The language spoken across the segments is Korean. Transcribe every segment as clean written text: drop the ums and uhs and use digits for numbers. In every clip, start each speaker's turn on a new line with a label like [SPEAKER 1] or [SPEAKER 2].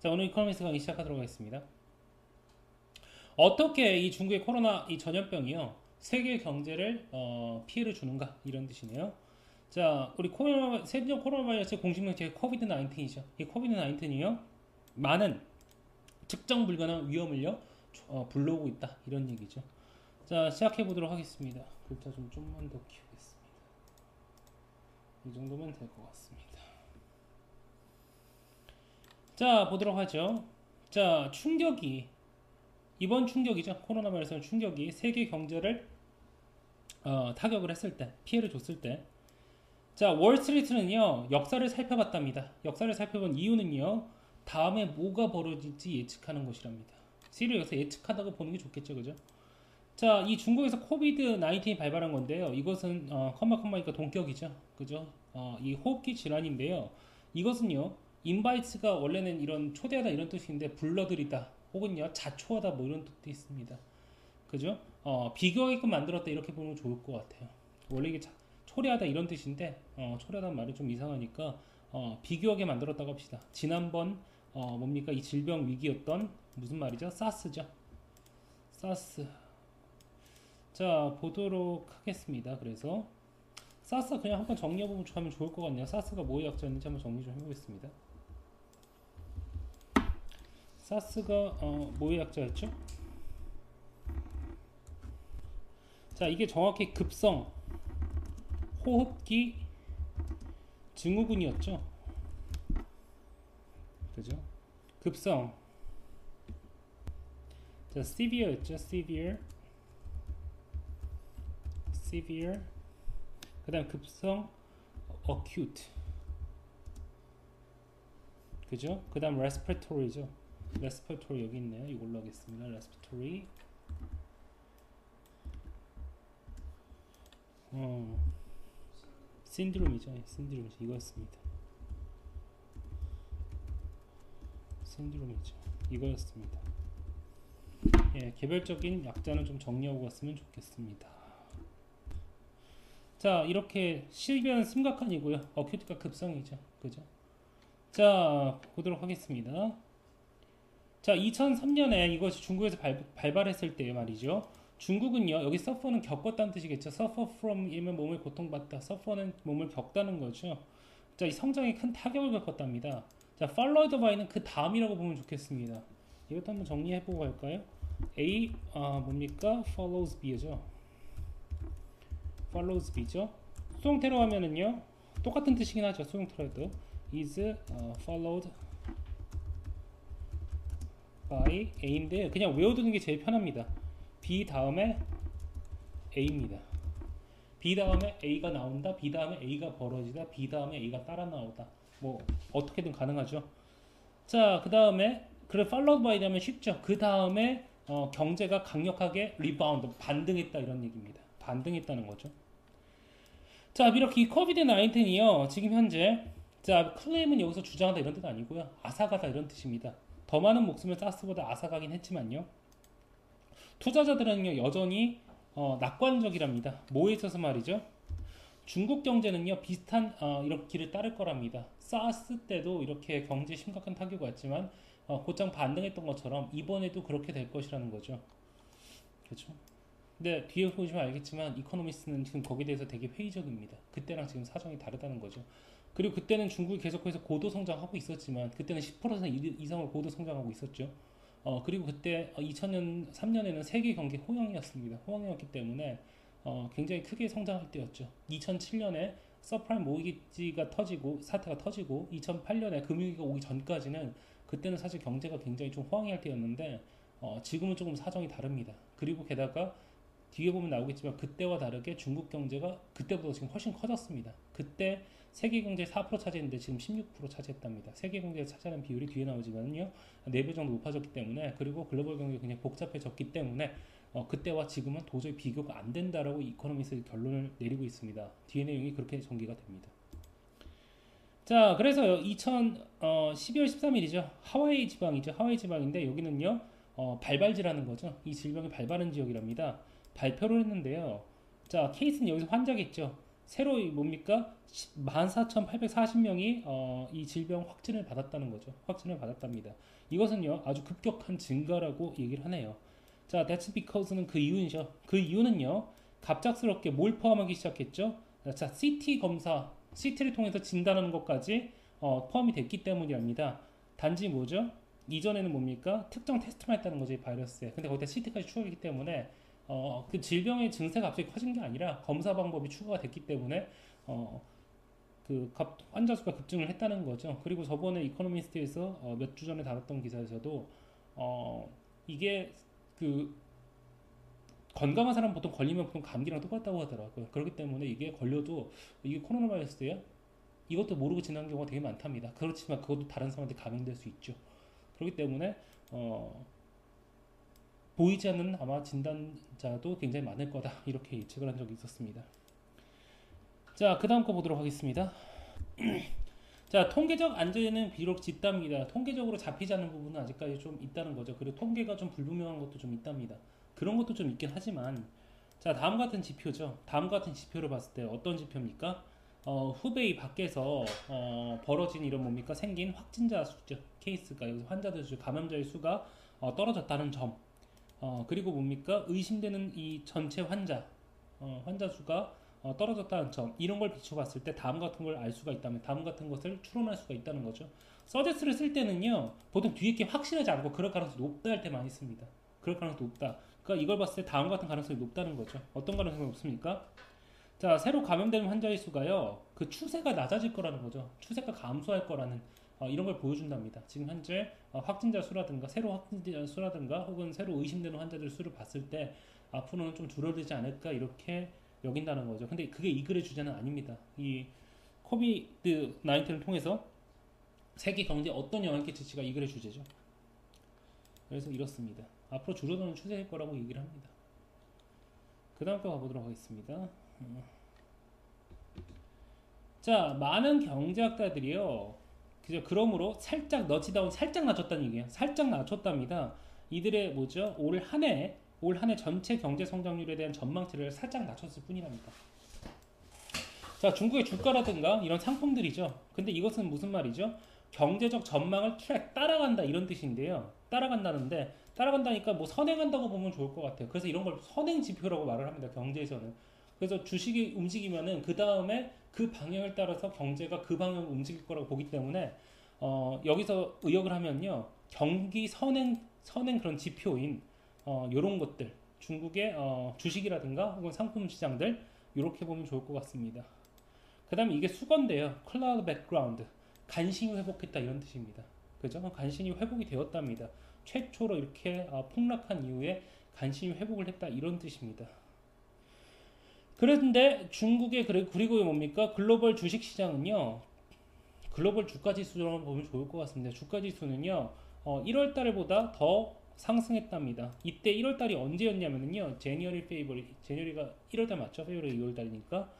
[SPEAKER 1] 자, 오늘 이코노미스 강의 시작하도록 하겠습니다. 어떻게 이 중국의 코로나 이 전염병이요 세계 경제를 피해를 주는가 이런 뜻이네요. 자, 우리 세계적 코로나 바이러스의 공식 명칭이 코비드 19이죠. 이 코비드 19이요 많은 측정 불가능한 위험을요 불러오고 있다 이런 얘기죠. 자, 시작해 보도록 하겠습니다. 글자 좀 좀만 더 키우겠습니다. 이 정도면 될 것 같습니다. 자, 보도록 하죠. 자, 이번 충격이죠. 코로나 바이러스의 충격이 세계 경제를 타격을 했을 때, 피해를 줬을 때, 자, 월스트리트는요 역사를 살펴봤답니다. 역사를 살펴본 이유는요 다음에 뭐가 벌어질지 예측하는 것이랍니다. 시를 여기서 예측하다고 보는 게 좋겠죠, 그죠? 자, 이 중국에서 코비드 19이 발발한 건데요. 이것은 컴마니까 동격이죠, 그죠? 이 호흡기 질환인데요. 이것은요 인바이트가 원래는 이런 초대하다 이런 뜻인데 불러들이다 혹은요 자초하다 뭐 이런 뜻도 있습니다. 그죠? 비교하게끔 만들었다 이렇게 보면 좋을 것 같아요. 원래 이게 초래하다 이런 뜻인데 초래하다는 말이 좀 이상하니까 비교하게 만들었다고 합시다. 지난번 뭡니까 이 질병 위기였던 무슨 말이죠? 사스죠. 사스. 자, 보도록 하겠습니다. 그래서 사스 그냥 한번 정리해보면 하면 좋을 것 같네요. 사스가 뭐의 약자였는지 한번 정리 좀 해보겠습니다. 사스가 뭐의 약자였죠? 자, 이게 정확히 급성 호흡기 증후군이었죠. 그죠? 급성. 자, severe였죠. severe. 그다음 급성 acute. 그죠? 그다음 respiratory죠. respiratory 여기 있네요. 이걸로 하겠습니다. respiratory. 신드롬이죠. 이거였습니다. 신드롬이죠. 이거였습니다. 예, 개별적인 약자는 좀 정리하고 갔으면 좋겠습니다. 자, 이렇게 실변 심각한이고요. 어큐트가 급성이죠. 그죠? 자, 보도록 하겠습니다. 자, 2003년에 이것이 중국에서 발발했을 때 말이죠. 중국은요, 여기 suffer는 겪었다는 뜻이겠죠. suffer from이면 몸을 고통받다. suffer는 몸을 겪다는 거죠. 자, 이 성장에 큰 타격을 겪었답니다. 자, followed by는 그 다음이라고 보면 좋겠습니다. 이것도 한번 정리해보고 갈까요? A, 뭡니까? follows B죠. follows B죠. 수동태로 하면은요, 똑같은 뜻이긴 하죠. 수동태로 해도. is followed by A인데, 그냥 외워두는 게 제일 편합니다. B 다음에 A입니다. B 다음에 A가 나온다. B 다음에 A가 벌어지다. B 다음에 A가 따라 나오다. 뭐 어떻게든 가능하죠. 자, 그 다음에 그래 followed by 하면 쉽죠. 그 다음에 경제가 강력하게 리바운드 반등했다 이런 얘기입니다. 반등했다는 거죠. 자, 이렇게 이 코비드 19이요 지금 현재 자 클레임은 여기서 주장하다 이런 뜻 아니고요 아사가다 이런 뜻입니다. 더 많은 목숨을 사스보다 아사가긴 했지만요 투자자들은요 여전히 낙관적이랍니다. 뭐에 있어서 말이죠? 중국 경제는요 비슷한 이런 길을 따를 거랍니다. 사스 때도 이렇게 경제 심각한 타격이 왔지만 곧장 반등했던 것처럼 이번에도 그렇게 될 것이라는 거죠. 그렇죠? 근데 뒤에 보시면 알겠지만 이코노미스는 지금 거기에 대해서 되게 회의적입니다. 그때랑 지금 사정이 다르다는 거죠. 그리고 그때는 중국이 계속해서 고도 성장하고 있었지만 그때는 10% 이상을 고도 성장하고 있었죠. 그리고 그때 2000년 3년에는 세계 경기 호황이었습니다. 호황이었기 때문에 굉장히 크게 성장할 때였죠. 2007년에 서프라임 모기지가 터지고 사태가 터지고 2008년에 금융위기가 오기 전까지는 그때는 사실 경제가 굉장히 좀 호황할 때였는데 지금은 조금 사정이 다릅니다. 그리고 게다가 뒤에 보면 나오겠지만 그때와 다르게 중국 경제가 그때보다 지금 훨씬 커졌습니다. 그때 세계 경제 4% 차지했는데 지금 16% 차지했답니다. 세계 경제를 차지하는 비율이 뒤에 나오지만요 4배 정도 높아졌기 때문에 그리고 글로벌 경제가 그냥 복잡해졌기 때문에 그때와 지금은 도저히 비교가 안 된다라고 이코노미스트 결론을 내리고 있습니다. 뒤에 내용이 그렇게 전개가 됩니다. 자, 그래서 12월 13일이죠. 하와이 지방이죠. 하와이 지방인데 여기는요 발발지라는 거죠. 이 질병이 발발한 지역이랍니다. 발표를 했는데요. 자, 케이스는 여기서 환자겠죠. 새로 뭡니까? 14,840명이 이 질병 확진을 받았다는 거죠. 확진을 받았답니다. 이것은요 아주 급격한 증가라고 얘기를 하네요. 자, that's because는 그 이유죠. 그 이유는요 갑작스럽게 뭘 포함하기 시작했죠? 자, CT 검사, CT를 통해서 진단하는 것까지 포함이 됐기 때문이랍니다. 단지 뭐죠? 이전에는 뭡니까? 특정 테스트만 했다는 거죠, 이 바이러스에. 근데 거기다 CT까지 추가했기 때문에 그 질병의 증세가 갑자기 커진 게 아니라 검사 방법이 추가가 됐기 때문에 환자 수가 급증을 했다는 거죠. 그리고 저번에 이코노미스트에서 몇 주 전에 다뤘던 기사에서도 이게 그 건강한 사람 보통 걸리면 보통 감기랑 똑같다고 하더라고요. 그렇기 때문에 이게 걸려도 이게 코로나 바이러스예요? 이것도 모르고 지난 경우가 되게 많답니다. 그렇지만 그것도 다른 사람한테 감염될 수 있죠. 그렇기 때문에 보이지 않는 아마 진단자도 굉장히 많을 거다 이렇게 예측을 한 적이 있었습니다. 자, 그 다음 거 보도록 하겠습니다. 자, 통계적 안전에는 비록 짙답니다. 통계적으로 잡히지 않는 부분은 아직까지 좀 있다는 거죠. 그리고 통계가 좀 불분명한 것도 좀 있답니다. 그런 것도 좀 있긴 하지만, 자, 다음 같은 지표죠. 다음 같은 지표를 봤을 때 어떤 지표입니까? 후베이 밖에서 벌어진 이런 뭡니까? 생긴 확진자 수죠. 케이스가 여기서 환자들 수, 감염자의 수가 떨어졌다는 점. 그리고 뭡니까? 의심되는 이 전체 환자 수가 떨어졌다는 점. 이런 걸 비춰봤을 때 다음 같은 걸 알 수가 있다면 다음 같은 것을 추론할 수가 있다는 거죠. 서제스를 쓸 때는요, 보통 뒤에 게 확실하지 않고 그럴 가능성이 높다 할 때 많이 씁니다. 그럴 가능성이 높다. 그러니까 이걸 봤을 때 다음 같은 가능성이 높다는 거죠. 어떤 가능성이 높습니까? 자, 새로 감염되는 환자의 수가요, 그 추세가 낮아질 거라는 거죠. 추세가 감소할 거라는 이런 걸 보여준답니다. 지금 현재 확진자 수라든가 새로 확진자 수라든가 혹은 새로 의심되는 환자들 수를 봤을 때 앞으로는 좀 줄어들지 않을까 이렇게 여긴다는 거죠. 근데 그게 이 글의 주제는 아닙니다. 이 코비드 19을 통해서 세계 경제에 어떤 영향을 끼칠지가 이 글의 주제죠. 그래서 이렇습니다. 앞으로 줄어드는 추세일 거라고 얘기를 합니다. 그 다음 거 가보도록 하겠습니다. 자, 많은 경제학자들이요, 그러므로 살짝 너치다운, 살짝 낮췄다는 얘기예요. 살짝 낮췄답니다. 이들의 뭐죠? 올 한 해 전체 경제 성장률에 대한 전망치를 살짝 낮췄을 뿐이랍니다. 자, 중국의 주가라든가 이런 상품들이죠. 근데 이것은 무슨 말이죠? 경제적 전망을 따라간다 이런 뜻인데요. 따라간다니까 뭐 선행한다고 보면 좋을 것 같아요. 그래서 이런 걸 선행 지표라고 말을 합니다. 경제에서는. 그래서 주식이 움직이면은 그 다음에 그 방향을 따라서 경제가 그 방향으로 움직일 거라고 보기 때문에 여기서 의역을 하면요, 경기 선행 그런 지표인 요런 것들, 중국의 주식이라든가 혹은 상품 시장들 이렇게 보면 좋을 것 같습니다. 그 다음에 이게 수건데요. 클라우드 백그라운드, 간신히 회복했다 이런 뜻입니다. 그죠? 간신히 회복이 되었답니다. 최초로 이렇게 폭락한 이후에 간신히 회복을 했다 이런 뜻입니다. 그런데 중국의 그리고 뭡니까? 글로벌 주식 시장은요, 글로벌 주가 지수로 보면 좋을 것 같습니다. 주가 지수는요 1월 달보다 더 상승했답니다. 이때 1월 달이 언제였냐면요, 제니어리가 1월 달 맞죠? 페브ruary 2월 달이니까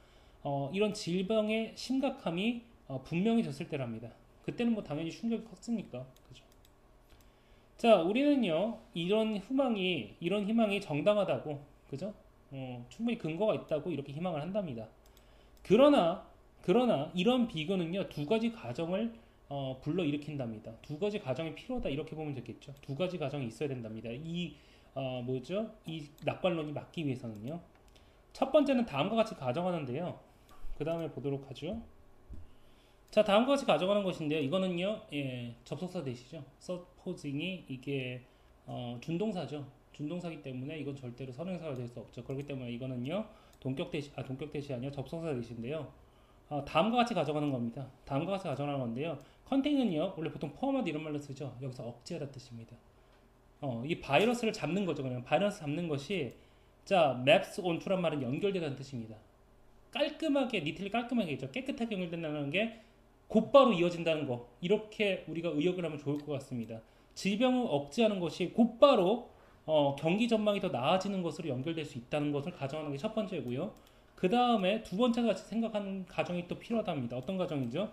[SPEAKER 1] 이런 질병의 심각함이 분명해졌을 때랍니다. 그때는 뭐 당연히 충격이 컸으니까. 그죠? 자, 우리는요 이런 희망이 정당하다고, 그죠? 충분히 근거가 있다고 이렇게 희망을 한답니다. 그러나 이런 비교는요 두 가지 가정을 불러일으킨답니다. 두 가지 가정이 필요하다 이렇게 보면 되겠죠. 두 가지 가정이 있어야 된답니다. 이 낙관론이 맞기 위해서는요. 첫 번째는 다음과 같이 가정하는데요. 그 다음에 보도록 하죠. 자, 다음과 같이 가정하는 것인데요. 이거는요, 접속사 대시죠. supposing이 이게 준동사죠. 준동사기 때문에 이건 절대로 선행사가 될 수 없죠. 그렇기 때문에 이거는요, 동격 대시 아니라 접속사 대시인데요. 다음과 같이 가져가는 겁니다. 다음과 같이 가져가는 건데요. 컨테인은요, 원래 보통 포함하다 이런 말로 쓰죠. 여기서 억제하다 뜻입니다. 이 바이러스를 잡는 거죠. 그냥 바이러스 잡는 것이, 자, maps onto란 말은 연결되다는 뜻입니다. 니틀이 깔끔하게 있죠. 깨끗하게 연결된다는 게 곧바로 이어진다는 거. 이렇게 우리가 의역을 하면 좋을 것 같습니다. 질병을 억제하는 것이 곧바로 경기 전망이 더 나아지는 것으로 연결될 수 있다는 것을 가정하는 게 첫 번째고요. 그 다음에 두 번째 같이 생각하는 가정이 또 필요하답니다. 어떤 가정이죠?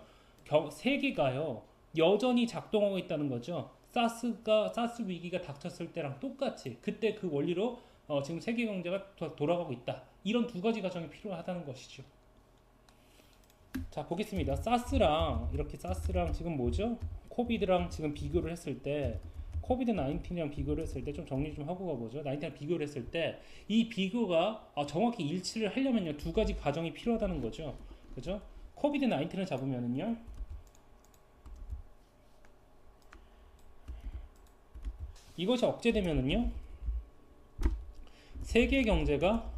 [SPEAKER 1] 세계가요 여전히 작동하고 있다는 거죠. 사스 위기가 닥쳤을 때랑 똑같이 그때 그 원리로 지금 세계 경제가 돌아가고 있다. 이런 두 가지 가정이 필요하다는 것이죠. 자, 보겠습니다. 사스랑 이렇게 사스랑 지금 뭐죠? 코비드랑 지금 비교를 했을 때 코비드 19이랑 비교를 했을 때 좀 정리 좀 하고 가보죠. 19이랑 비교를 했을 때 이 비교가 정확히 일치를 하려면요 두 가지 과정이 필요하다는 거죠. 그죠? 코비드 19를 잡으면은요 이것이 억제되면은요 세계 경제가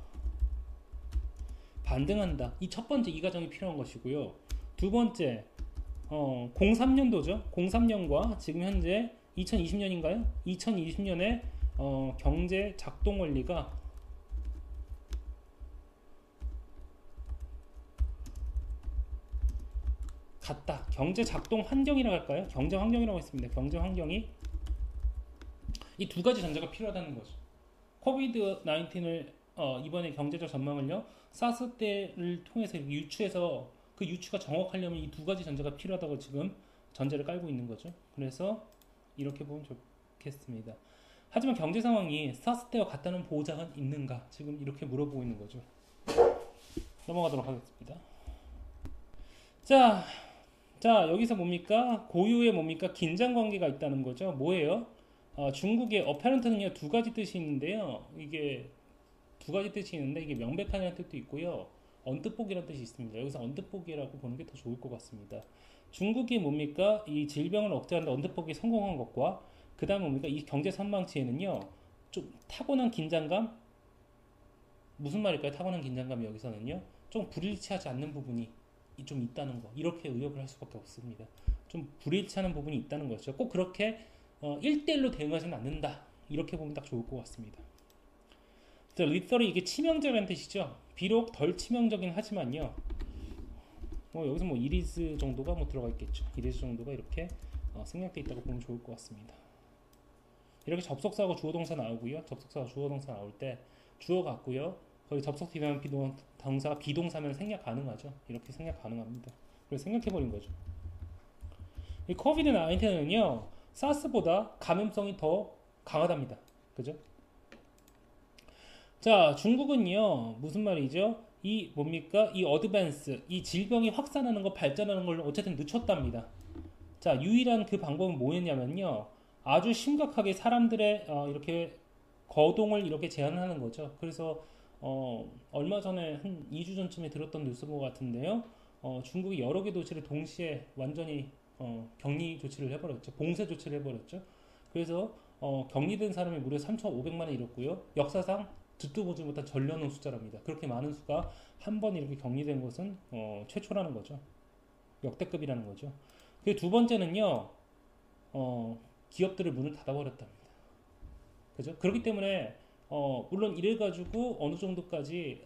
[SPEAKER 1] 반등한다. 이 첫 번째 이 과정이 필요한 것이고요. 두 번째 03년도죠. 03년과 지금 현재 2020년인가요? 2020년에 경제 작동 원리가 같다. 경제 작동 환경이라고 할까요? 경제 환경이라고 했습니다. 경제 환경이 이 두 가지 전제가 필요하다는 거죠. 코비드 19을 이번에 경제적 전망을요. 사스 때를 통해서 유추해서 그 유추가 정확하려면 이 두 가지 전제가 필요하다고 지금 전제를 깔고 있는 거죠. 그래서 이렇게 보면 좋겠습니다. 하지만 경제 상황이 사스 때와 같다는 보장은 있는가? 지금 이렇게 물어보고 있는 거죠. 넘어가도록 하겠습니다. 자, 여기서 뭡니까? 고유의 뭡니까? 긴장 관계가 있다는 거죠. 뭐예요? 중국의 어페런트는요 두 가지 뜻이 있는데요. 이게 두 가지 뜻이 있는데 이게 명백하다는 뜻도 있고요. 언뜻보기라는 뜻이 있습니다. 여기서 언뜻보기라고 보는 게 더 좋을 것 같습니다. 중국이 뭡니까? 이 질병을 억제하는 언뜻보기에 성공한 것과 그 다음 뭡니까? 이 경제 선망치에는요 좀 타고난 긴장감? 무슨 말일까요? 타고난 긴장감이 여기서는요 좀 불일치하지 않는 부분이 좀 있다는 거. 이렇게 의역을 할 수밖에 없습니다. 좀 불일치하는 부분이 있다는 거죠. 꼭 그렇게 1대1로 대응하지는 않는다. 이렇게 보면 딱 좋을 것 같습니다. 자, 리터리 이게 치명적인 뜻이죠. 비록 덜 치명적이긴 하지만요. 여기서 이리스 정도가 들어가 있겠죠. 이리스 정도가 이렇게 생략되어 있다고 보면 좋을 것 같습니다. 이렇게 접속사하고 주어동사 나오고요. 접속사하고 주어동사 나올 때 주어 같고요. 거기 접속 뒤면 동사가 비동사면 생략 가능하죠. 이렇게 생략 가능합니다. 그래서 생략해버린 거죠. 이 코비드 19은요 사스보다 감염성이 더 강하답니다. 그죠? 자, 중국은요 무슨 말이죠? 이 뭡니까? 이 어드밴스, 이 질병이 확산하는 거 발전하는 걸 어쨌든 늦췄답니다. 자, 유일한 그 방법은 뭐였냐면요 아주 심각하게 사람들의 이렇게 거동을 이렇게 제한하는 거죠. 그래서 얼마 전에 한 2주 전쯤에 들었던 뉴스인 것 같은데요. 중국이 여러 개 도시를 동시에 완전히 격리 조치를 해버렸죠. 봉쇄 조치를 해버렸죠. 그래서 격리된 사람이 무려 3,500만을 잃었고요. 역사상 듣도 보지 못한 전려는 숫자랍니다. 그렇게 많은 수가 한 번 이렇게 격리된 것은 최초라는 거죠. 역대급이라는 거죠. 그 두 번째는요. 기업들을 문을 닫아버렸답니다. 그죠? 그렇기 때문에 물론 이래가지고 어느 정도까지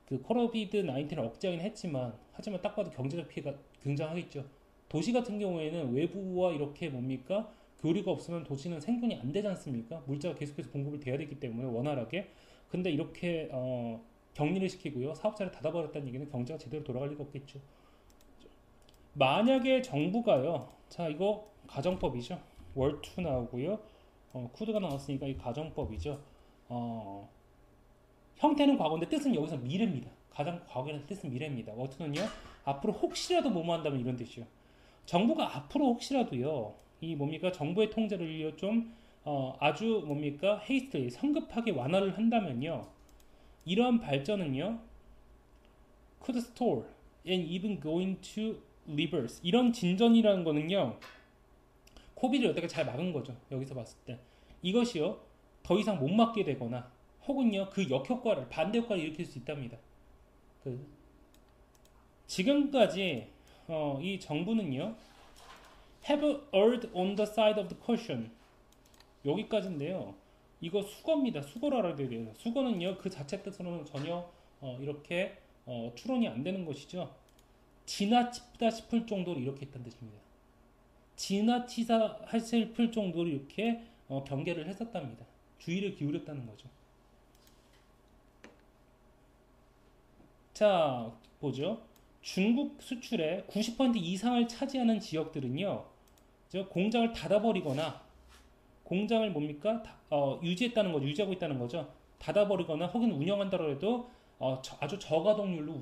[SPEAKER 1] 그 코비드 19을 억제하긴 했지만 하지만 딱 봐도 경제적 피해가 굉장하겠죠. 도시 같은 경우에는 외부와 이렇게 뭡니까? 교류가 없으면 도시는 생존이 안 되지 않습니까? 물자가 계속해서 공급이 돼야 되기 때문에 원활하게. 근데 이렇게 격리를 시키고요. 사업자를 닫아버렸다는 얘기는 경제가 제대로 돌아갈 리가 없겠죠. 만약에 정부가요. 자, 이거 가정법이죠. 월2 나오고요. 쿠드가 나왔으니까 이 가정법이죠. 형태는 과거인데 뜻은 여기서 미래입니다. 가장 과거의 뜻은 미래입니다. 워트는요. 앞으로 혹시라도 뭐뭐 한다면 이런 뜻이요. 정부가 앞으로 혹시라도요. 이 뭡니까? 정부의 통제를 좀 아주 뭡니까? 헤이스트리 성급하게 완화를 한다면요. 이러한 발전은요. could stall and even going to reverse. 이런 진전이라는 거는요. 코비드를 여태까지 잘 막은 거죠. 여기서 봤을 때. 이것이요. 더 이상 못 막게 되거나 혹은요. 그 역효과를 반대 효과를 일으킬 수 있답니다. 지금까지 이 정부는요. have erred on the side of the caution. 여기까지인데요. 이거 수거입니다. 수거를 알아야 돼요. 수거는요. 그 자체 뜻으로는 전혀 이렇게 추론이 안 되는 것이죠. 지나치다 싶을 정도로 이렇게 했다는 뜻입니다. 지나치다 싶을 정도로 이렇게 경계를 했었답니다. 주의를 기울였다는 거죠. 자, 보죠. 중국 수출의 90% 이상을 차지하는 지역들은요. 공장을 닫아버리거나 공장을 뭡니까? 유지했다는 거죠. 유지하고 있다는 거죠. 닫아버리거나 혹은 운영한다고 해도 아주 저가동률로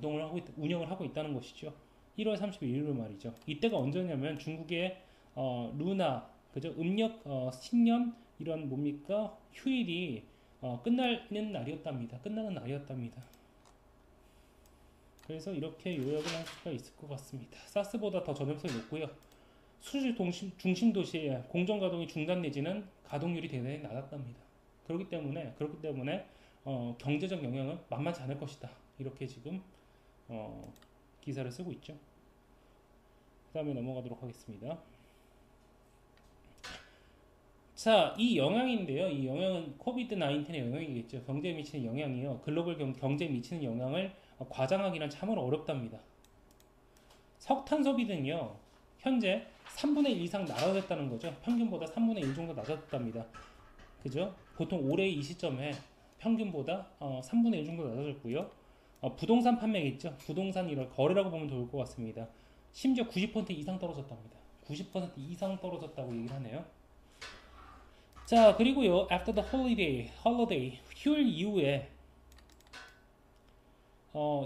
[SPEAKER 1] 운영을 하고 있다는 것이죠. 1월 31일 말이죠. 이때가 언제냐면 중국의 루나 그죠? 음력 신년 이런 뭡니까 휴일이 끝나는 날이었답니다. 끝나는 날이었답니다. 그래서 이렇게 요약을 할 수가 있을 것 같습니다. 사스보다 더 전염성이 높고요. 수주 중심 도시의 공정 가동이 중단 내지는 가동률이 대단히 낮았답니다. 그렇기 때문에 경제적 영향은 만만치 않을 것이다. 이렇게 지금 기사를 쓰고 있죠. 그 다음에 넘어가도록 하겠습니다. 자, 이 영향인데요. 이 영향은 코비드 19의 영향이겠죠. 경제에 미치는 영향이요. 글로벌 경제에 미치는 영향을 과장하기는 참으로 어렵답니다. 석탄 소비는요. 현재 3분의 1 이상 낮아졌다는 거죠. 평균보다 3분의 1 정도 낮아졌답니다. 그죠? 보통 올해 이 시점에 평균보다 3분의 1 정도 낮아졌고요. 부동산 판매겠죠. 부동산 이런 거래라고 보면 좋을 것 같습니다. 심지어 90% 이상 떨어졌답니다. 90% 이상 떨어졌다고 얘기를 하네요. 자, 그리고요. After the holiday, 휴일 이후에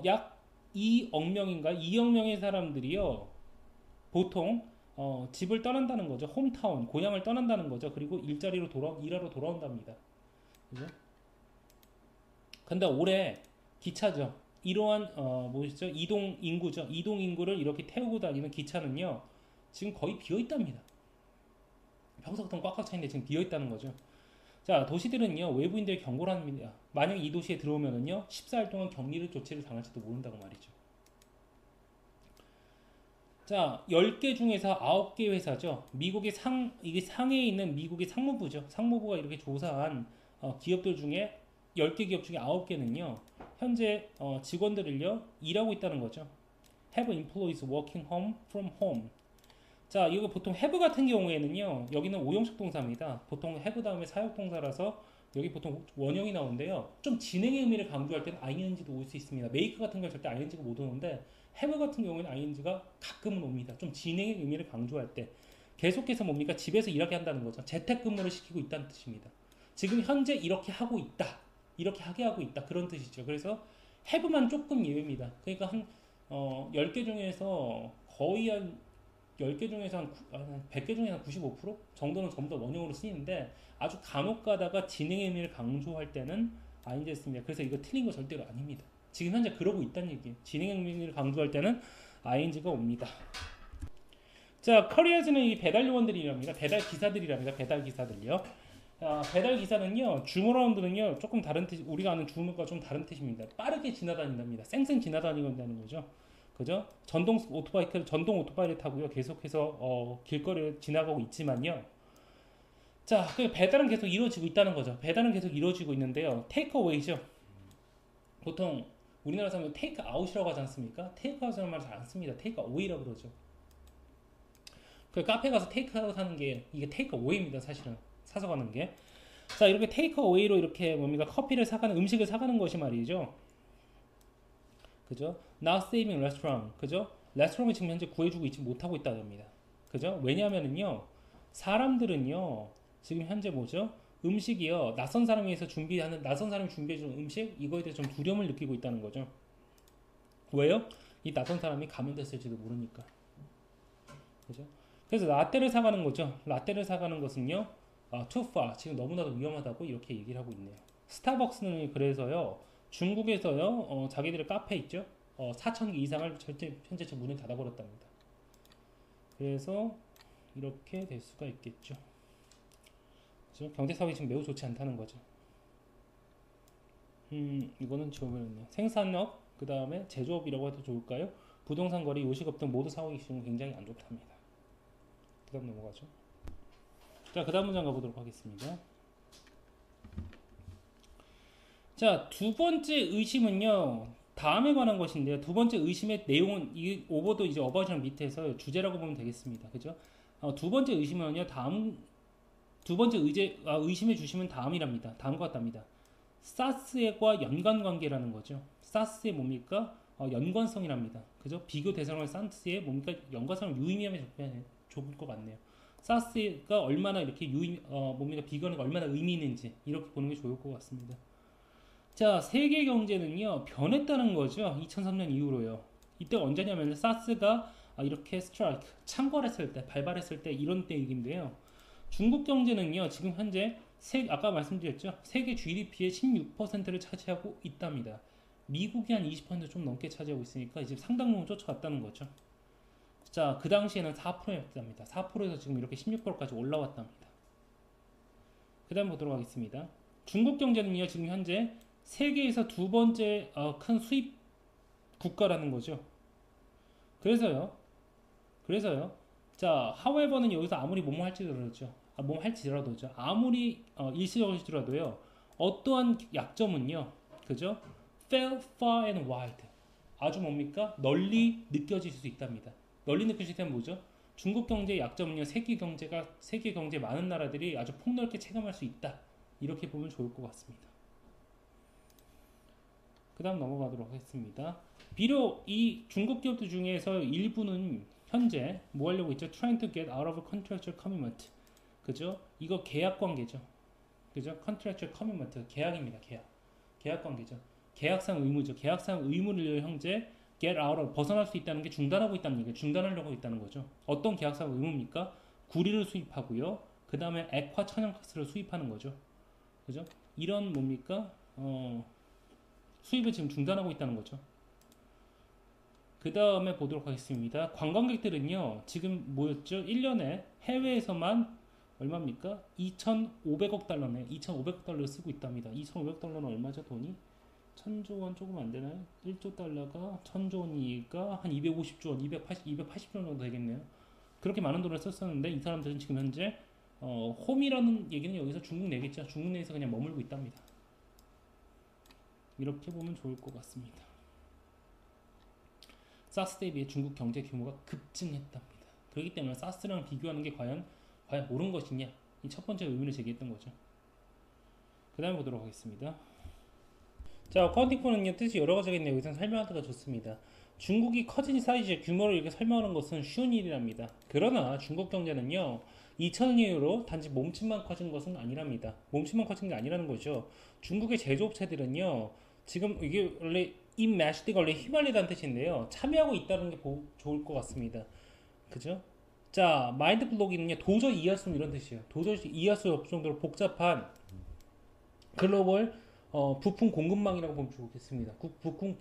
[SPEAKER 1] 약 2억 명인가 2억 명의 사람들이요. 보통 집을 떠난다는 거죠. 홈타운, 고향을 떠난다는 거죠. 그리고 일자리로 일하러 돌아온답니다. 그죠? 근데 올해 기차죠. 이러한 뭐죠? 이동 인구죠. 이동 인구를 이렇게 태우고 다니는 기차는요. 지금 거의 비어 있답니다. 평소 같으면 꽉꽉 차 있는데 지금 비어 있다는 거죠. 자, 도시들은요. 외부인들의 경고를 합니다. 만약 이 도시에 들어오면은요. 14일 동안 격리 조치를 당할지도 모른다고 말이죠. 자, 10개 중에서 9개 회사죠. 이게 상해에 있는 미국의 상무부죠. 상무부가 이렇게 조사한 기업들 중에 10개 기업 중에 9개는요. 현재 직원들을요. 일하고 있다는 거죠. Have employees working home from home. 자, 이거 보통 have 같은 경우에는요. 여기는 오형식 동사입니다. 보통 have 다음에 사역 동사라서 여기 보통 원형이 나오는데요. 좀 진행의 의미를 강조할 때는 ing도 올 수 있습니다. make 같은 걸 절대 ing가 못 오는데 have 같은 경우에는 ing가 가끔은 옵니다. 좀 진행의 의미를 강조할 때 계속해서 뭡니까? 집에서 일하게 한다는 거죠. 재택근무를 시키고 있다는 뜻입니다. 지금 현재 이렇게 하고 있다. 이렇게 하게 하고 있다. 그런 뜻이죠. 그래서 have만 조금 예외입니다. 그러니까 한 10개 중에서 거의 한 10개 중에서 한 100개 중에 한 95% 정도는 전부 다 원형으로 쓰이는데 아주 간혹 가다가 진행의 의미를 강조할 때는 ing를 씁니다. 그래서 이거 틀린 거 절대로 아닙니다. 지금 현재 그러고 있다는 얘기예요. 진행의 의미를 강조할 때는 ing가 옵니다. 자, 커리어즈는 이 배달 요원들이랍니다. 배달 기사들이랍니다. 배달 기사들요. 배달 기사는요, 줌어라운드는요, 조금 다른 뜻, 우리가 아는 줌과 좀 다른 뜻입니다. 빠르게 지나다닌답니다. 쌩쌩 지나다니는다는 거죠. 그죠? 전동 오토바이를 타고요, 계속해서 길거리를 지나가고 있지만요. 자, 그 배달은 계속 이루어지고 있다는 거죠. 배달은 계속 이루어지고 있는데요. 테이크어웨이죠. 보통 우리나라 사람은 테이크아웃이라고 하지 않습니까? 테이크아웃이라는 말을 잘 안 씁니다. 테이크어웨이라고 그러죠. 그 카페 가서 테이크아웃 하는 게 이게 테이크어웨이입니다. 사실은 사서 가는 게. 자, 이렇게 테이크어웨이로 이렇게 뭡니까? 커피를 사가는 음식을 사가는 것이 말이죠. 그죠? Not saving restaurant. 그죠? 레스토랑을 지금 현재 구해주고 있지 못하고 있다는 겁니다. 그죠? 왜냐하면은요, 사람들은요, 지금 현재 뭐죠? 음식이요, 낯선 사람이 준비해주는 음식, 이거에 대해서 좀 두려움을 느끼고 있다는 거죠. 왜요? 이 낯선 사람이 감염됐을지도 모르니까. 그죠? 그래서 라떼를 사가는 거죠. 라떼를 사가는 것은요, too far. 지금 너무나도 위험하다고 이렇게 얘기를 하고 있네요. 스타벅스는 그래서요, 중국에서요, 자기들의 카페 있죠? 4,000개 이상을 현재 문을 닫아버렸답니다. 그래서 이렇게 될 수가 있겠죠. 그렇죠? 경제 사업이 지금 매우 좋지 않다는 거죠. 이거는 지워버렸네요. 생산업, 그 다음에 제조업이라고 해도 좋을까요? 부동산 거래, 요식업 등 모두 상황이 지금 굉장히 안 좋답니다. 그 다음 넘어가죠. 자, 그 다음 문장 가보도록 하겠습니다. 자, 두 번째 의심은요, 다음에 관한 것인데요. 두 번째 의심의 내용은 이 오버도 이제 어바웃이랑 밑에서 주제라고 보면 되겠습니다. 그죠? 두 번째 의심은요, 두 번째 의심해 주시면 다음이랍니다. 다음과 같답니다. 사스과 연관관계라는 거죠. 사스의 뭡니까? 연관성이랍니다. 그죠? 비교 대상을 사스의 뭡니까? 연관성을 유의미하면 좋을 것 같네요. 사스가 얼마나 이렇게 뭡니까? 비교하는 게 얼마나 의미 있는지 이렇게 보는 게 좋을 것 같습니다. 자, 세계 경제는요, 변했다는 거죠. 2003년 이후로요. 이때가 언제냐면 사스가 이렇게 스트라이크, 창궐했을 때, 발발했을 때 이런 때 얘기인데요. 중국 경제는요, 지금 현재 아까 말씀드렸죠. 세계 GDP의 16%를 차지하고 있답니다. 미국이 한 20%좀 넘게 차지하고 있으니까 이제 상당 부분 쫓아갔다는 거죠. 자, 그 당시에는 4%였답니다. 4%에서 지금 이렇게 16%까지 올라왔답니다. 그 다음 보도록 하겠습니다. 중국 경제는요, 지금 현재 세계에서 두 번째 큰 수입 국가라는 거죠. 그래서요. 자, however는 여기서 아무리 뭐뭐 할지라도죠. 뭐 할지라도죠. 아무리 일시적일지라도요. 어떠한 약점은요. 그죠? fell far and wide. 아주 뭡니까? 널리 느껴질 수 있답니다. 널리 느껴질 때는 뭐죠? 중국 경제의 약점은요. 세계 경제 많은 나라들이 아주 폭넓게 체감할 수 있다. 이렇게 보면 좋을 것 같습니다. 그 다음 넘어가도록 하겠습니다. 비록 이 중국 기업들 중에서 일부는 현재 뭐 하려고 있죠? Trying to get out of contractual commitment. 그죠? 이거 계약 관계죠. 그죠? Contractual commitment. 계약입니다. 계약 관계죠. 계약상 의무죠. 계약상 의무를 현재 get out of 벗어날 수 있다는 게 중단하고 있다는 얘기예요. 중단하려고 있다는 거죠. 어떤 계약상 의무입니까? 구리를 수입하고요. 그 다음에 액화 천연가스를 수입하는 거죠. 그죠? 이런 뭡니까? 수입을 지금 중단하고 있다는 거죠. 그 다음에 보도록 하겠습니다. 관광객들은요, 지금 뭐였죠? 1년에 해외에서만 얼마입니까? 2,500억 달러네. 2,500억 달러를 쓰고 있답니다. 2,500억 달러는 얼마죠, 돈이? 1,000조 원 조금 안 되나요? 1조 달러가 1,000조 원이니까 한 250조 원, 280조 원 정도 되겠네요. 그렇게 많은 돈을 썼었는데 이 사람들은 지금 현재 홈이라는 얘기는 여기서 중국 내겠죠. 중국 내에서 그냥 머물고 있답니다. 이렇게 보면 좋을 것 같습니다. 사스 대비해 중국 경제 규모가 급증했답니다. 그렇기 때문에 사스랑 비교하는 게 과연 옳은 것이냐? 이 첫 번째 의문을 제기했던 거죠. 그 다음에 보도록 하겠습니다. 자, 어카운팅폰은요, 뜻이 여러 가지가 있는데 여기서 설명하기가 좋습니다. 중국이 커진 사이즈의 규모를 이렇게 설명하는 것은 쉬운 일이랍니다. 그러나 중국 경제는요, 2000년 이후로 단지 몸집만 커진 것은 아니랍니다. 몸집만 커진 게 아니라는 거죠. 중국의 제조업체들은요, 지금 이게 원래 인매시드가 원래 휘말리다는 뜻인데요, 참여하고 있다는 게 좋을 것 같습니다. 그죠? 자, 마인드 블록이는요, 도저히 이해할 수 없는 이런 뜻이에요. 도저히 이해할 수 없을 정도로 복잡한 글로벌 부품 공급망이라고 보면 좋겠습니다. 부품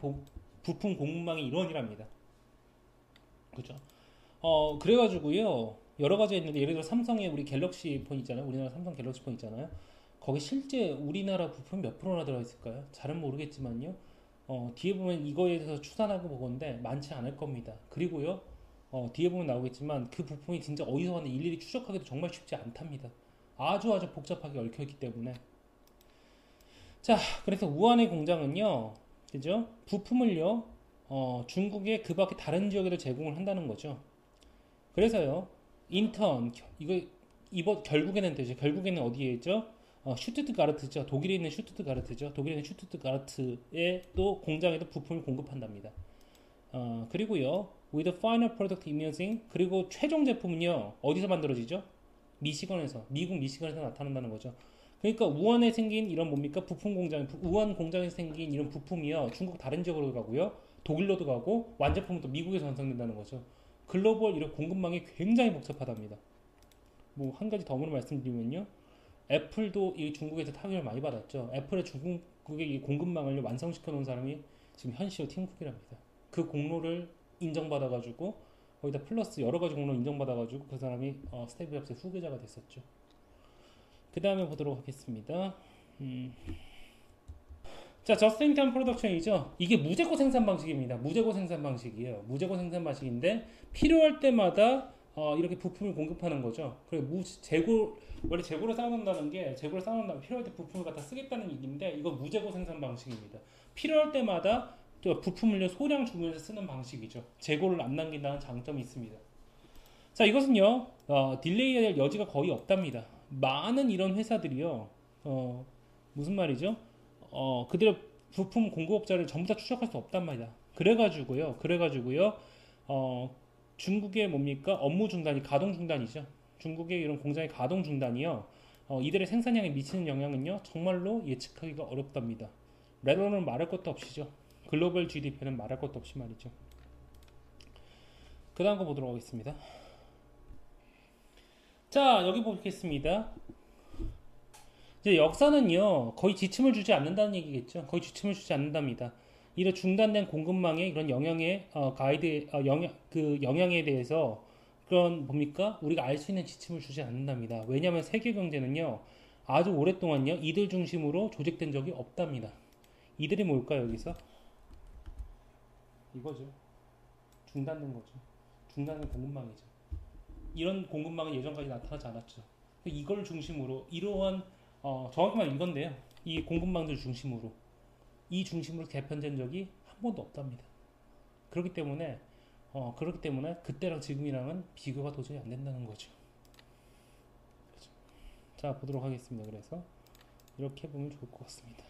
[SPEAKER 1] 공급망의 일원이랍니다. 그죠? 그래가지고요, 여러 가지가 있는데, 예를 들어 삼성의 우리 갤럭시 폰 있잖아요. 우리나라 삼성 갤럭시 폰 있잖아요. 거기 실제 우리나라 부품 몇 프로나 들어있을까요? 잘은 모르겠지만요. 뒤에 보면 이거에 대해서 추산하고 보건데 많지 않을 겁니다. 그리고요, 뒤에 보면 나오겠지만 그 부품이 진짜 어디서 왔는지 일일이 추적하기도 정말 쉽지 않답니다. 아주 복잡하게 얽혀있기 때문에. 자, 그래서 우한의 공장은요, 그죠? 부품을요, 중국의 그 밖에 다른 지역에도 제공을 한다는 거죠. 그래서요, 결국에는 되죠. 결국에는 어디에 있죠? 슈투트가르트죠. 독일에 있는 슈투트가르트죠. 독일에 있는 슈투트가르트에 또 공장에도 부품을 공급한답니다. 그리고요, with the final product emerging, 그리고 최종 제품은요, 어디서 만들어지죠? 미국 미시건에서 나타난다는 거죠. 그러니까 우한에 생긴 이런 뭡니까? 우한 공장에서 생긴 이런 부품이요, 중국 다른 지역으로 가고요, 독일로도 가고, 완제품은 또 미국에서 완성된다는 거죠. 글로벌 이런 공급망이 굉장히 복잡하답니다. 뭐 한 가지 덤으로 말씀드리면요, 애플도 이 중국에서 타격을 많이 받았죠. 애플의 중국의 이 공급망을 완성시켜 놓은 사람이 지금 현시오 팀쿡이랍니다. 그 공로를 인정받아가지고 거기다 플러스 여러 가지 공로 인정받아가지고 그 사람이 스티브 잡스의 후계자가 됐었죠. 그 다음에 보도록 하겠습니다. 자, 저스트-인-타임 프로덕션이죠. 이게 무재고 생산 방식입니다. 무재고 생산 방식이에요. 무재고 생산 방식인데 필요할 때마다 이렇게 부품을 공급하는 거죠. 그리고 원래 재고를 쌓아놓는다는 게, 재고를 쌓아놓는다면 필요할 때 부품을 갖다 쓰겠다는 얘기인데, 이거 무재고 생산 방식입니다. 필요할 때마다 또 부품을 소량 주문해서 쓰는 방식이죠. 재고를 안 남긴다는 장점이 있습니다. 자, 이것은요, 딜레이해야 될 여지가 거의 없답니다. 많은 이런 회사들이요, 무슨 말이죠? 그들의 부품 공급업자를 전부 다 추적할 수 없단 말이다. 그래가지고요, 중국의 뭡니까? 업무 중단이, 가동 중단이죠. 중국의 이런 공장의 가동 중단이요, 이들의 생산량에 미치는 영향은요, 정말로 예측하기가 어렵답니다. 레더는 말할 것도 없이죠. 글로벌 GDP는 말할 것도 없이 말이죠. 그 다음 거 보도록 하겠습니다. 자, 여기 보겠습니다. 이제 역사는요, 거의 지침을 주지 않는다는 얘기겠죠. 거의 지침을 주지 않는답니다. 이런 중단된 공급망의 이런 영향에 영향에 대해서 그런 뭡니까? 우리가 알 수 있는 지침을 주지 않는답니다. 왜냐하면 세계 경제는요, 아주 오랫동안요, 이들 중심으로 조직된 적이 없답니다. 이들이 뭘까요, 여기서? 이거죠. 중단된 거죠. 중단된 공급망이죠. 이런 공급망은 예전까지 나타나지 않았죠. 이걸 중심으로 이러한 정확히 말하면 이건데요. 이 공급망들 중심으로 이 중심으로 개편된 적이 한 번도 없답니다. 그렇기 때문에 그때랑 지금이랑은 비교가 도저히 안 된다는 거죠. 그렇죠? 자, 보도록 하겠습니다. 그래서 이렇게 보면 좋을 것 같습니다.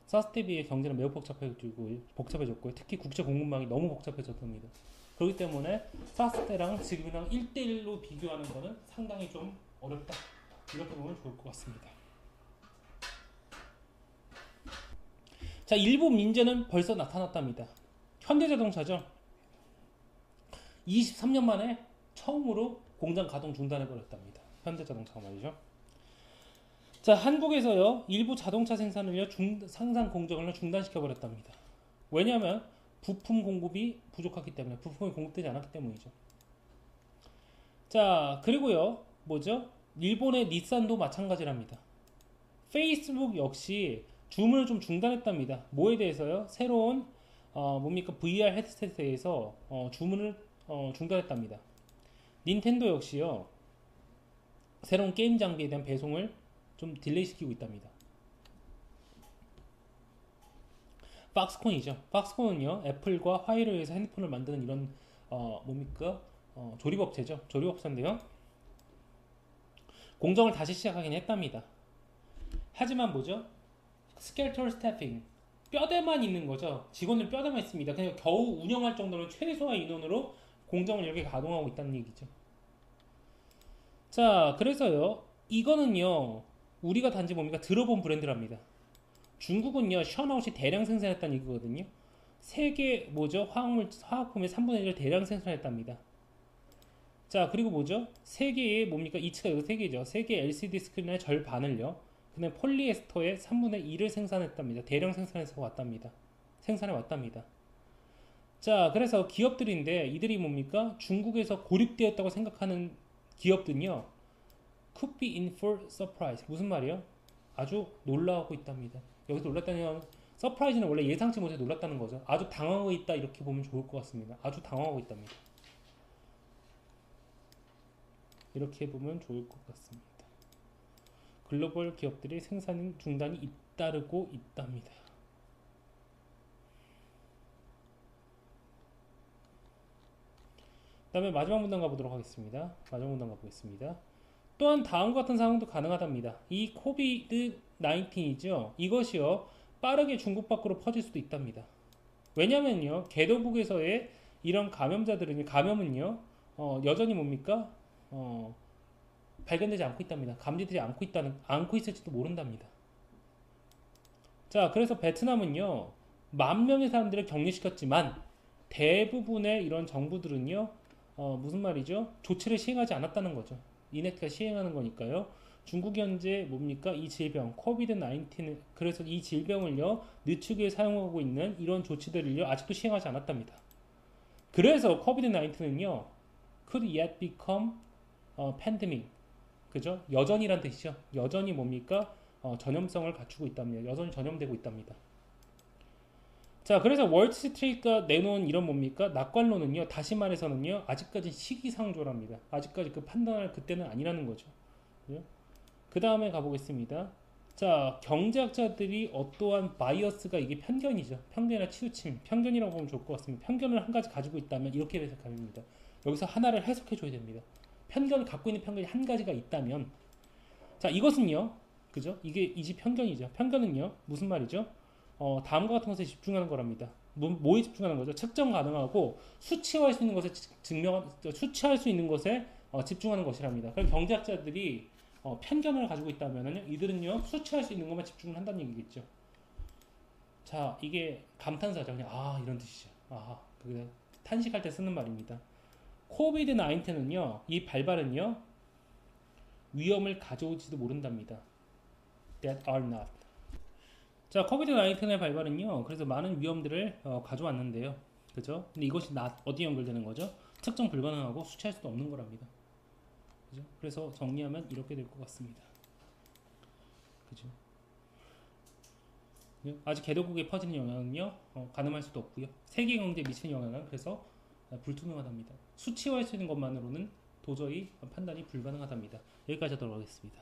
[SPEAKER 1] 사스 때 비해 경제는 매우 복잡해졌고요. 특히 국제 공급망이 너무 복잡해졌답니다. 그렇기 때문에 사스 때랑 지금이랑 1대1로 비교하는 것은 상당히 좀 어렵다. 이렇게 보면 좋을 것 같습니다. 자, 일부 문제는 벌써 나타났답니다. 현대자동차죠. 23년 만에 처음으로 공장 가동 중단해버렸답니다. 현대자동차가 말이죠. 자, 한국에서요, 일부 자동차 생산을요, 상상 공정을 중단시켜버렸답니다. 왜냐하면 부품 공급이 부족하기 때문에, 부품이 공급되지 않았기 때문이죠. 자, 그리고요, 뭐죠? 일본의 닛산도 마찬가지랍니다. 페이스북 역시 주문을 좀 중단했답니다. 뭐에 대해서요? 새로운 뭡니까? VR 헤드셋에 대해서 주문을 중단했답니다. 닌텐도 역시요, 새로운 게임 장비에 대한 배송을 좀 딜레이 시키고 있답니다. 박스콘이죠. 박스콘은요, 애플과 화웨이를 해서 핸드폰을 만드는 이런 뭡니까? 조립업체죠. 조립업체인데요, 공정을 다시 시작하긴 했답니다. 하지만 뭐죠? 스켈터 스태핑, 뼈대만 있는 거죠. 직원들 뼈대만 있습니다. 그냥 겨우 운영할 정도로 최소한 인원으로 공정을 이렇게 가동하고 있다는 얘기죠. 자, 그래서요, 이거는요, 우리가 단지 뭡니까? 들어본 브랜드랍니다. 중국은요, 션아웃이 대량 생산했다는 얘기거든요. 세계 뭐죠? 화학품의 3분의 1을 대량 생산했답니다. 자, 그리고 뭐죠? 세계의 뭡니까? 이치가 여기 세계죠. 세계 LCD 스크린의 절반을요, 그냥 폴리에스터의 3분의 1을 생산했답니다. 대량 생산해서 왔답니다. 생산해 왔답니다. 자, 그래서 기업들인데 이들이 뭡니까? 중국에서 고립되었다고 생각하는 기업들은요, could be in for surprise. 무슨 말이요? 아주 놀라고 있답니다. 여기서 놀랐다는 서프라이즈는 원래 예상치 못해 놀랐다는 거죠. 아주 당황하고 있다, 이렇게 보면 좋을 것 같습니다. 아주 당황하고 있답니다. 이렇게 보면 좋을 것 같습니다. 글로벌 기업들이 생산 중단이 잇따르고 있답니다. 그 다음에 마지막 문단 가보도록 하겠습니다. 마지막 문단 가보겠습니다. 또한 다음과 같은 상황도 가능하답니다. 이 코비드 19이죠. 이것이요, 빠르게 중국 밖으로 퍼질 수도 있답니다. 왜냐면요, 개도국에서의 이런 감염은요, 여전히 뭡니까? 발견되지 않고 있답니다. 감지되지 않고 있을지도 모른답니다. 자, 그래서 베트남은요, 10,000명의 사람들을 격리시켰지만 대부분의 이런 정부들은요, 무슨 말이죠? 조치를 시행하지 않았다는 거죠. 이네트가 시행하는 거니까요. 중국이 현재 뭡니까? 이 질병, 코비드 19, 그래서 이 질병을요, 늦추기에 사용하고 있는 이런 조치들을요, 아직도 시행하지 않았답니다. 그래서 코비드 19은요, could yet become pandemic. 그죠? 여전이란 뜻이죠. 여전히 뭡니까? 전염성을 갖추고 있답니다. 여전히 전염되고 있답니다. 자, 그래서 월스트리트가 내놓은 이런 뭡니까? 낙관론은요, 다시 말해서는요, 아직까지 시기상조랍니다. 아직까지 그 판단할 그때는 아니라는 거죠. 그 다음에 가보겠습니다. 자, 경제학자들이 어떠한 바이어스가, 이게 편견이죠. 편견이나 치우침, 편견이라고 보면 좋을 것 같습니다. 편견을 한 가지 가지고 있다면 이렇게 해석하면 됩니다. 여기서 하나를 해석해 줘야 됩니다. 편견을 갖고 있는 편견이 한 가지가 있다면, 자, 이것은요, 그죠? 이게 이지 편견이죠. 편견은요, 무슨 말이죠? 다음과 같은 것에 집중하는 거랍니다. 뭐에 집중하는 거죠? 측정 가능하고 수치화할 수 있는 것에 수치할 수 있는 것에 집중하는 것이랍니다. 그럼 경제학자들이 편견을 가지고 있다면요, 이들은요, 수치할 수 있는 것만 집중을 한다는 얘기겠죠. 자, 이게 감탄사죠. 그냥 이런 뜻이죠. 그 탄식할 때 쓰는 말입니다. 코비드 19은요, 이 발발은요, 위험을 가져올지도 모른답니다. That are not. 자, 코비드 19의 발발은요, 그래서 많은 위험들을 가져왔는데요. 그죠? 근데 이것이 어디 연결되는 거죠? 측정 불가능하고 수치할 수도 없는 거랍니다. 그죠? 그래서 정리하면 이렇게 될 것 같습니다. 그죠? 아직 개도국에 퍼지는 영향은요, 가늠할 수도 없고요. 세계 경제에 미치는 영향은 그래서 불투명하답니다. 수치화할 수 있는 것만으로는 도저히 판단이 불가능하답니다. 여기까지 하도록 하겠습니다.